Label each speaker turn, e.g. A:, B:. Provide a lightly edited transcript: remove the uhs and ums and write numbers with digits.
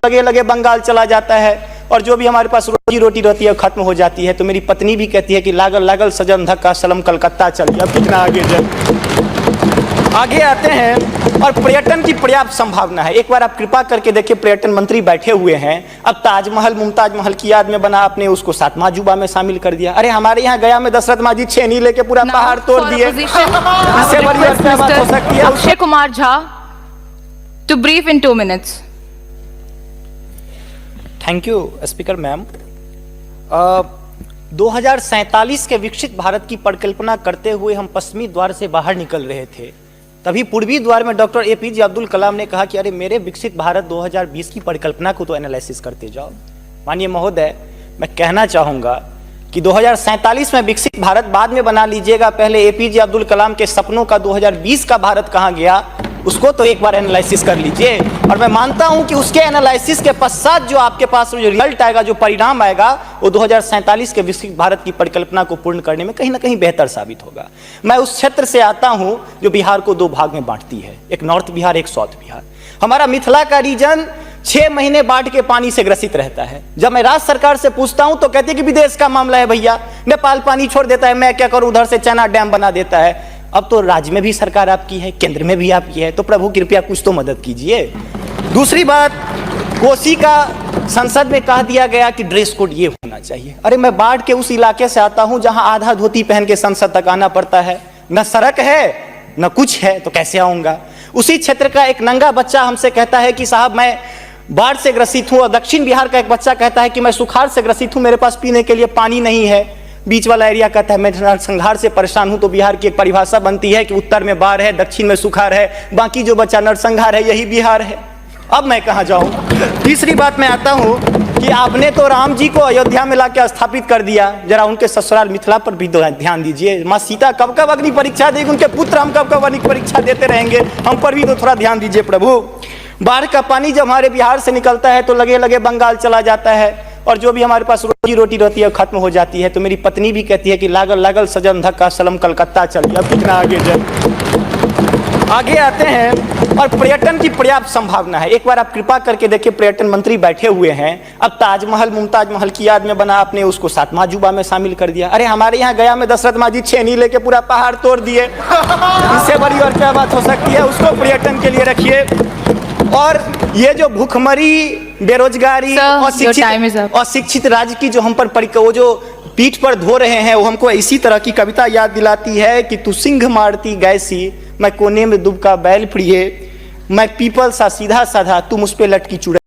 A: लगे लगे बंगाल चला जाता है और जो भी हमारे पास रोजी रोटी रहती है खत्म हो जाती है। तो मेरी पत्नी भी कहती है कि लागल लागल सजन धक्का सलम कलकत्ता चलिए। अब कितना आगे आगे आते हैं और पर्यटन की पर्याप्त संभावना है। एक बार आप कृपा करके देखिए, पर्यटन मंत्री बैठे हुए हैं। अब ताजमहल मुमताज महल की याद में बना, आपने उसको 7वां अजूबा में शामिल कर दिया। अरे हमारे यहाँ गया में दशरथ मांझी छेनी लेके पूरा पहाड़ तोड़ दिए। इससे बड़ी क्या बात हो सकती है?
B: Akshay Kumar Jha to brief in 2 minutes।
A: Thank you speaker ma'am. 2047 के विकसित भारत की परिकल्पना करते हुए हम पश्चिमी द्वार से बाहर निकल रहे थे। तभी पूर्वी द्वार में डॉक्टर APJ अब्दुल कलाम ने कहा कि अरे मेरे विकसित भारत 2020 की परिकल्पना को तो एनालिसिस करते जाओ। माननीय महोदय, मैं कहना चाहूँगा कि 2047 में विकसित भारत बाद में बना लीजिएगा, पहले APJ अब्दुल कलाम के सपनों का 2020 का भारत कहाँ गया उसको तो एक बार एनालिसिस कर लीजिए। और मैं मानता हूं कि उसके एनालिसिस के पश्चात जो आपके पास जो रिजल्ट आएगा, जो परिणाम आएगा, वो 2047 के विकसित भारत की परिकल्पना को पूर्ण करने में कहीं ना कहीं बेहतर साबित होगा। मैं उस क्षेत्र से आता हूं जो बिहार को 2 भाग में बांटती है, एक नॉर्थ बिहार, एक साउथ बिहार। हमारा मिथिला का रीजन 6 महीने बाढ़ के पानी से ग्रसित रहता है। जब मैं राज्य सरकार से पूछता हूं तो कहती है कि विदेश का मामला है भैया, नेपाल पानी छोड़ देता है, मैं क्या करूं, उधर से चना डैम बना देता है। अब तो राज्य में भी सरकार आपकी है, केंद्र में भी आपकी है, तो प्रभु कृपया कुछ तो मदद कीजिए। दूसरी बात, कोसी का संसद में कह दिया गया कि ड्रेस कोड ये होना चाहिए। अरे मैं बाढ़ के उस इलाके से आता हूं जहां आधा धोती पहन के संसद तक आना पड़ता है, न सड़क है न कुछ है, तो कैसे आऊंगा। उसी क्षेत्र का एक नंगा बच्चा हमसे कहता है कि साहब मैं बाढ़ से ग्रसित हूं, और दक्षिण बिहार का एक बच्चा कहता है कि मैं सुखाड़ से ग्रसित हूं, मेरे पास पीने के लिए पानी नहीं है। बीच वाला एरिया कहता है मैं नरसंहार से परेशान हूं। तो बिहार की एक परिभाषा बनती है कि उत्तर में बाढ़ है, दक्षिण में सुखाड़ है, बाकी जो बचा नरसंहार है, यही बिहार है। अब मैं कहां जाऊं। तीसरी बात मैं आता हूं कि आपने तो राम जी को अयोध्या में लाकर स्थापित कर दिया, जरा उनके ससुराल मिथिला पर भी ध्यान दीजिए। माँ सीता कब कब अग्नि परीक्षा देगी, उनके पुत्र हम कब कब अग्नि परीक्षा देते रहेंगे, हम पर भी तो थोड़ा ध्यान दीजिए प्रभु। बाढ़ का पानी जब हमारे बिहार से निकलता है तो लगे लगे बंगाल चला जाता है और जो भी हमारे पास रोजी रोटी रहती है खत्म हो जाती है। तो मेरी पत्नी भी कहती है कि लागल लागल सजन धक्का सलम कलकत्ता चलिए। अब कितना आगे आते हैं और पर्यटन की पर्याप्त संभावना है। एक बार आप कृपा करके देखिए, पर्यटन मंत्री बैठे हुए हैं। अब ताजमहल मुमताज महल की याद में बना, आपने उसको 7वां अजूबा में शामिल कर दिया। अरे हमारे यहाँ गया में दशरथ मांझी छेनी लेके पूरा पहाड़ तोड़ दिए। इससे बड़ी और क्या बात हो सकती है। उसको पर्यटन के लिए रखिए। और ये जो भूखमरी, बेरोजगारी, अशिक्षित राज्य की जो हम पर वो जो पीठ पर धो रहे हैं, वो हमको इसी तरह की कविता याद दिलाती है कि तू सिंह मारती गैसी, मैं कोने में दुबका बैल प्रिय, मैं पीपल सा सीधा साधा, तुम उस पे लटकी चुड़ैल।